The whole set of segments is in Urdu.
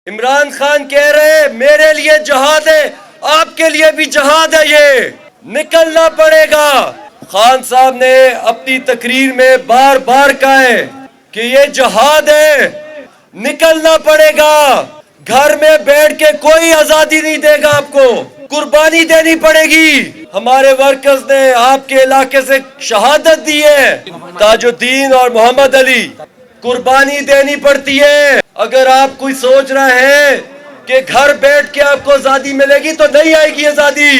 عمران خان کہہ رہے میرے لیے جہاد ہے، آپ کے لیے بھی جہاد ہے، یہ نکلنا پڑے گا۔ خان صاحب نے اپنی تقریر میں بار بار کہا ہے کہ یہ جہاد ہے، نکلنا پڑے گا۔ گھر میں بیٹھ کے کوئی آزادی نہیں دے گا، آپ کو قربانی دینی پڑے گی۔ ہمارے ورکرز نے آپ کے علاقے سے شہادت دی ہے، تاج الدین اور محمد علی، قربانی دینی پڑتی ہے۔ اگر آپ کوئی سوچ رہا ہے کہ گھر بیٹھ کے آپ کو آزادی ملے گی تو نہیں آئے گی آزادی۔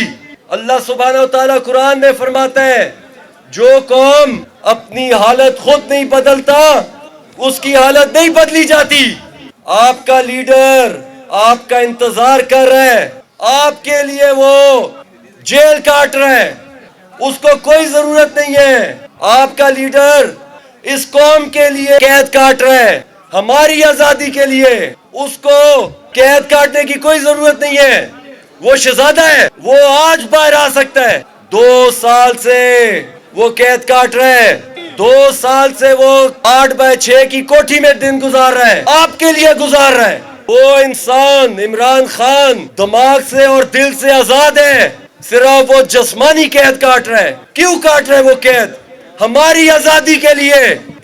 اللہ سبحانہ وتعالیٰ قرآن میں فرماتا ہے جو قوم اپنی حالت خود نہیں بدلتا اس کی حالت نہیں بدلی جاتی۔ آپ کا لیڈر آپ کا انتظار کر رہا ہے، آپ کے لیے وہ جیل کاٹ رہا ہے، اس کو کوئی ضرورت نہیں ہے۔ آپ کا لیڈر اس قوم کے لیے قید کاٹ رہا ہے، ہماری آزادی کے لیے اس کو قید کاٹنے کی کوئی ضرورت نہیں ہے۔ وہ شہزادہ ہے، وہ آج باہر آ سکتا ہے۔ 2 سال سے وہ قید کاٹ رہا ہے، 2 سال سے وہ 8x6 کی کوٹھی میں دن گزار رہا ہے، آپ کے لیے گزار رہا ہے۔ وہ انسان عمران خان دماغ سے اور دل سے آزاد ہے، صرف وہ جسمانی قید کاٹ رہا ہے۔ کیوں کاٹ رہا ہے وہ قید؟ ہماری آزادی کے لیے،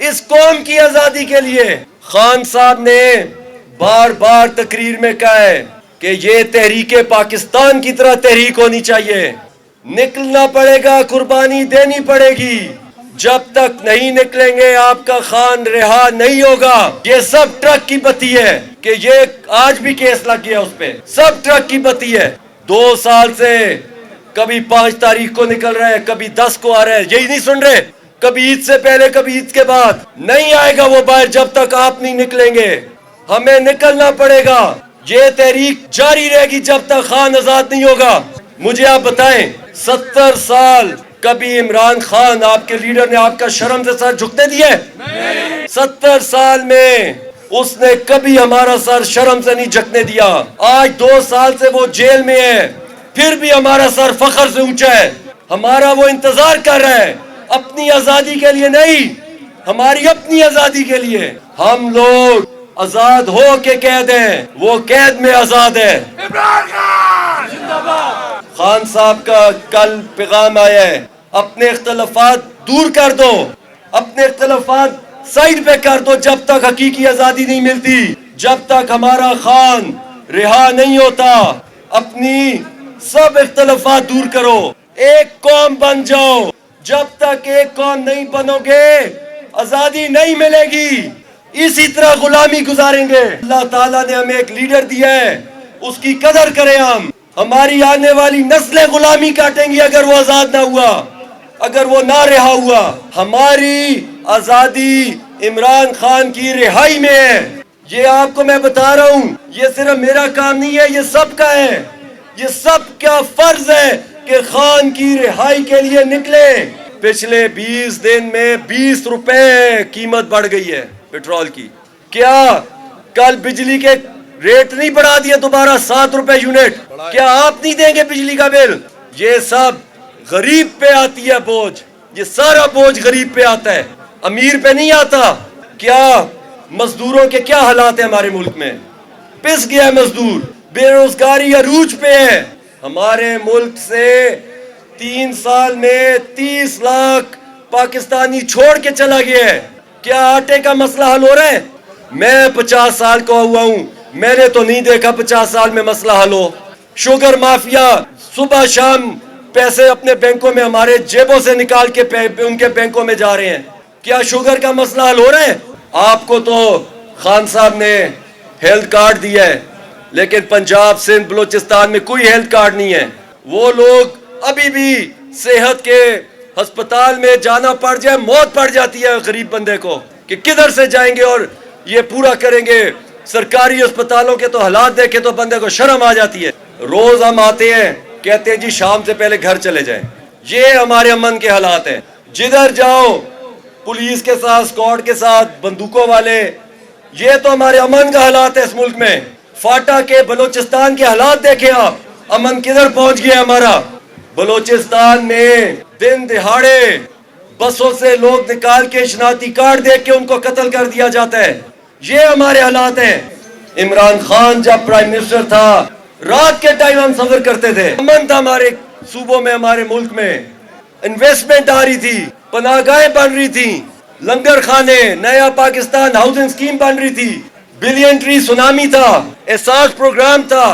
اس قوم کی آزادی کے لیے۔ خان صاحب نے بار بار تقریر میں کہا ہے کہ یہ تحریک پاکستان کی طرح تحریک ہونی چاہیے، نکلنا پڑے گا، قربانی دینی پڑے گی۔ جب تک نہیں نکلیں گے آپ کا خان رہا نہیں ہوگا۔ یہ سب ٹرک کی بتی ہے کہ یہ آج بھی کیس لگ گیا اس پہ، سب ٹرک کی بتی ہے۔ 2 سال سے کبھی 5 تاریخ کو نکل رہا ہے، کبھی 10 کو آ رہا ہے، یہی نہیں سن رہے؟ کبھی عید سے پہلے کبھی عید کے بعد۔ نہیں آئے گا وہ باہر جب تک آپ نہیں نکلیں گے، ہمیں نکلنا پڑے گا۔ یہ تحریک جاری رہے گی جب تک خان آزاد نہیں ہوگا۔ مجھے آپ بتائیں 70 سال کبھی عمران خان آپ کے لیڈر نے آپ کا شرم سے سر جھکنے دیا ہے؟ 70 سال میں اس نے کبھی ہمارا سر شرم سے نہیں جھکنے دیا۔ آج 2 سال سے وہ جیل میں ہے، پھر بھی ہمارا سر فخر سے اونچا ہے۔ ہمارا وہ انتظار کر رہا ہے، اپنی آزادی کے لیے نہیں، ہماری اپنی آزادی کے لیے۔ ہم لوگ آزاد ہو کے قید ہیں، وہ قید میں آزاد ہے۔ خان صاحب کا کل پیغام آیا ہے، اپنے اختلافات دور کر دو، اپنے اختلافات سائڈ پہ کر دو جب تک حقیقی آزادی نہیں ملتی، جب تک ہمارا خان رہا نہیں ہوتا۔ اپنی سب اختلافات دور کرو، ایک قوم بن جاؤ۔ جب تک ایک قوم نہیں بنو گے آزادی نہیں ملے گی، اسی طرح غلامی گزاریں گے۔ اللہ تعالیٰ نے ہمیں ایک لیڈر دیا ہے، اس کی قدر کریں ہم۔ ہماری آنے والی نسلیں غلامی کاٹیں گی اگر وہ آزاد نہ ہوا، اگر وہ نہ رہا ہوا۔ ہماری آزادی عمران خان کی رہائی میں ہے۔ یہ آپ کو میں بتا رہا ہوں، یہ صرف میرا کام نہیں ہے، یہ سب کا ہے، یہ سب کا فرض ہے کہ خان کی رہائی کے لیے نکلے۔ پچھلے 20 دن میں 20 روپے قیمت بڑھ گئی ہے پیٹرول کی۔ کیا کل بجلی کے ریٹ نہیں بڑھا دیا دوبارہ 7 روپے یونٹ؟ کیا آپ نہیں دیں گے بجلی کا بل؟ یہ سب غریب پہ آتی ہے بوجھ، یہ سارا بوجھ غریب پہ آتا ہے، امیر پہ نہیں آتا۔ کیا مزدوروں کے کیا حالات ہیں ہمارے ملک میں؟ پس گیا ہے مزدور، بے روزگاری عروج پہ ہے۔ ہمارے ملک سے 3 سال میں 30 لاکھ پاکستانی چھوڑ کے چلا گیا ہے۔ کیا آٹے کا مسئلہ حل ہو رہا ہے؟ میں 50 سال کا ہوا ہوں، میں نے تو نہیں دیکھا 50 سال میں مسئلہ حل ہو۔ شوگر مافیا صبح شام پیسے اپنے بینکوں میں ہمارے جیبوں سے نکال کے ان کے بینکوں میں جا رہے ہیں۔ کیا شوگر کا مسئلہ حل ہو رہا ہے؟ آپ کو تو خان صاحب نے ہیلتھ کارڈ دیا ہے، لیکن پنجاب سندھ بلوچستان میں کوئی ہیلتھ کارڈ نہیں ہے۔ وہ لوگ ابھی بھی صحت کے ہسپتال میں جانا پڑ جائے، موت پڑ جاتی ہے غریب بندے کو کہ کدھر سے جائیں گے اور یہ پورا کریں گے۔ سرکاری اسپتالوں کے تو حالات دیکھے تو بندے کو شرم آ جاتی ہے۔ روز ہم آتے ہیں کہتے ہیں جی شام سے پہلے گھر چلے جائیں، یہ ہمارے امن کے حالات ہیں۔ جدھر جاؤ پولیس کے ساتھ، اسکواڈ کے ساتھ، بندوقوں والے، یہ تو ہمارے امن کا حالات ہے اس ملک میں۔ فاٹا کے بلوچستان کے حالات دیکھیں آپ، امن کدھر پہنچ گیا ہمارا۔ بلوچستان میں دن دہاڑے بسوں سے لوگ نکال کے شناختی کارڈ دیکھ کے ان کو قتل کر دیا جاتا ہے۔ یہ ہمارے حالات ہیں۔ عمران خان جب پرائم منسٹر تھا رات کے ٹائم ہم سفر کرتے تھے, امن تھا ہمارے صوبوں میں, ہمارے ملک میں, انویسٹمنٹ آ رہی تھی, پناہ گاہیں بن رہی تھی, لنگر خانے, نیا پاکستان ہاؤسنگ اسکیم بن رہی تھی, بلین ٹری سونامی تھا, احساس پروگرام تھا,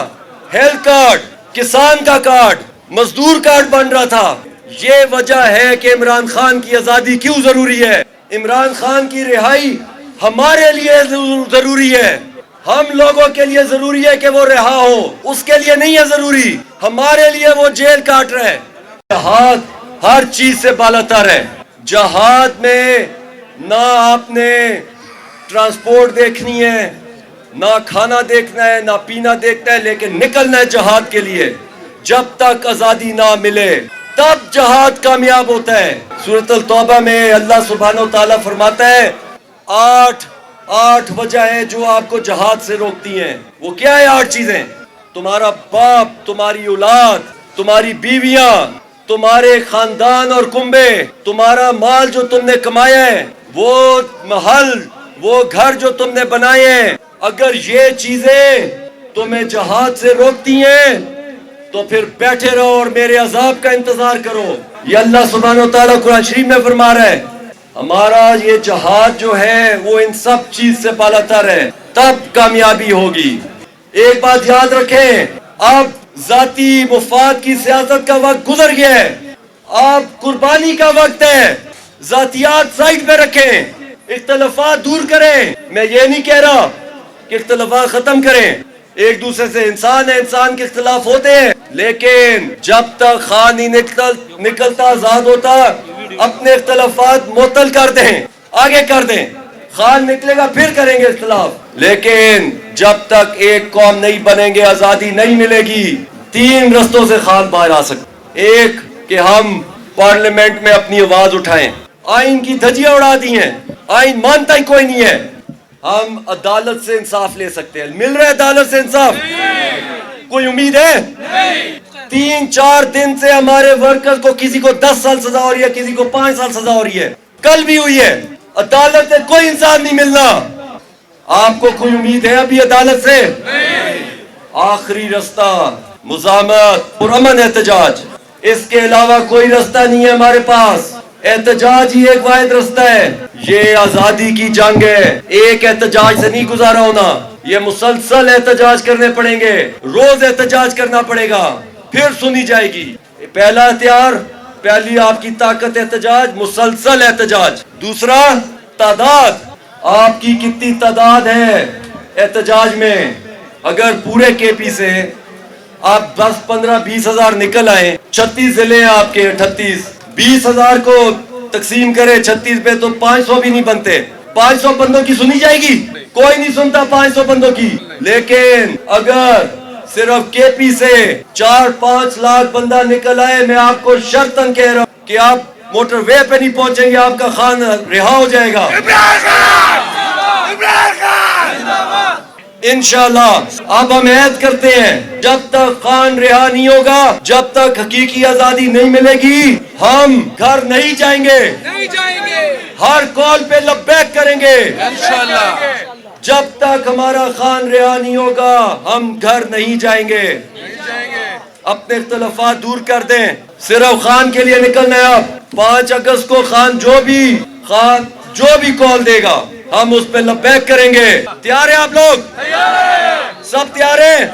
ہیلتھ کارڈ, کسان کا کارڈ, مزدور کارڈ بن رہا تھا. یہ وجہ ہے کہ عمران خان کی آزادی کیوں ضروری ہے. عمران خان کی رہائی ہمارے لیے ضروری ہے, ہم لوگوں کے لیے ضروری ہے کہ وہ رہا ہو, اس کے لیے نہیں ہے ضروری, ہمارے لیے وہ جیل کاٹ رہے. جہاد ہر چیز سے بالاتر ہے. جہاد میں نہ آپ نے ٹرانسپورٹ دیکھنی ہے, نہ کھانا دیکھنا ہے, نہ پینا دیکھنا ہے, لیکن نکلنا ہے جہاد کے لیے. جب تک آزادی نہ ملے تب جہاد کامیاب ہوتا ہے. سورۃ التوبہ میں اللہ سبحانہ و تعالیٰ فرماتا ہے 8 وجہ ہیں جو آپ کو جہاد سے روکتی ہیں. وہ کیا ہے 8 چیزیں؟ تمہارا باپ, تمہاری اولاد, تمہاری بیویاں, تمہارے خاندان اور کنبے, تمہارا مال جو تم نے کمایا ہے, وہ محل, وہ گھر جو تم نے بنائے ہیں. اگر یہ چیزیں تمہیں جہاد سے روکتی ہیں تو پھر بیٹھے رہو اور میرے عذاب کا انتظار کرو. یہ اللہ سبحانہ و تعالیٰ قرآن شریف میں فرما رہا ہے. ہمارا یہ جہاد جو ہے وہ ان سب چیز سے بالاتر ہے, تب کامیابی ہوگی. ایک بات یاد رکھیں, اب ذاتی مفاد کی سیاست کا وقت گزر گیا ہے, اب قربانی کا وقت ہے. ذاتیات سائڈ پہ رکھیں, اختلافات دور کریں. میں یہ نہیں کہہ رہا کہ اختلافات ختم کریں, ایک دوسرے سے انسان ہے, انسان کے اختلاف ہوتے ہیں, لیکن جب تک خان نہیں نکلتا آزاد ہوتا, اپنے اختلافات معطل کر دیں, آگے کر دیں. خان نکلے گا پھر کریں گے اختلاف, لیکن جب تک ایک قوم نہیں بنیں گے آزادی نہیں ملے گی. 3 رستوں سے خان باہر آ سکتے. ایک کہ ہم پارلیمنٹ میں اپنی آواز اٹھائیں, آئین کی دھجیاں اڑا دی ہیں, آئین مانتا ہی کوئی نہیں ہے. ہم عدالت سے انصاف لے سکتے ہیں. مل رہا ہے عدالت سے انصاف؟ کوئی امید ہے؟ 3-4 دن سے ہمارے ورکر کو کسی کو 10 سال سزا ہو رہی ہے, کسی کو 5 سال سزا ہو رہی ہے, کل بھی ہوئی ہے. عدالت سے کوئی انصاف نہیں ملنا. آپ کو کوئی امید ہے ابھی عدالت سے؟ آخری رستہ مزاحمت اور امن احتجاج, اس کے علاوہ کوئی رستہ نہیں ہے ہمارے پاس. احتجاج ہی ایک واحد رستہ ہے. یہ آزادی کی جنگ ہے, ایک احتجاج سے نہیں گزارا ہونا. یہ مسلسل احتجاج کرنے پڑیں گے, روز احتجاج کرنا پڑے گا, پھر سنی جائے گی. پہلا ہتھیار, پہلی آپ کی طاقت احتجاج, مسلسل احتجاج. دوسرا تعداد, آپ کی کتنی تعداد ہے احتجاج میں. اگر پورے کے پی سے آپ 10, 15, 20 ہزار نکل آئے, 36 ضلع ہیں آپ کے, 38, 20 ہزار کو تقسیم کرے 36 پہ تو 500 بھی نہیں بنتے. 500 بندوں کی سنی جائے گی؟ کوئی نہیں سنتا 500 بندوں کی. لیکن اگر صرف کے پی سے 4-5 لاکھ بندہ نکل آئے, میں آپ کو شرطاً کہہ رہا ہوں کہ آپ موٹر وے پہ نہیں پہنچیں گے, آپ کا خان رہا ہو جائے گا انشاءاللہ. اب ہم عہد کرتے ہیں جب تک خان رہا نہیں ہوگا, جب تک حقیقی آزادی نہیں ملے گی, ہم گھر نہیں جائیں گے. ہر کال پہ لبیک کریں گے انشاءاللہ. جب تک ہمارا خان رہا نہیں ہوگا ہم گھر نہیں جائیں گے. اپنے اختلافات دور کر دیں, صرف خان کے لیے نکلنا ہے. اب 5 اگست کو خان جو بھی کال دے گا ہم اس پہ لبیک کریں گے. تیار ہیں آپ لوگ؟ سب تیار ہیں؟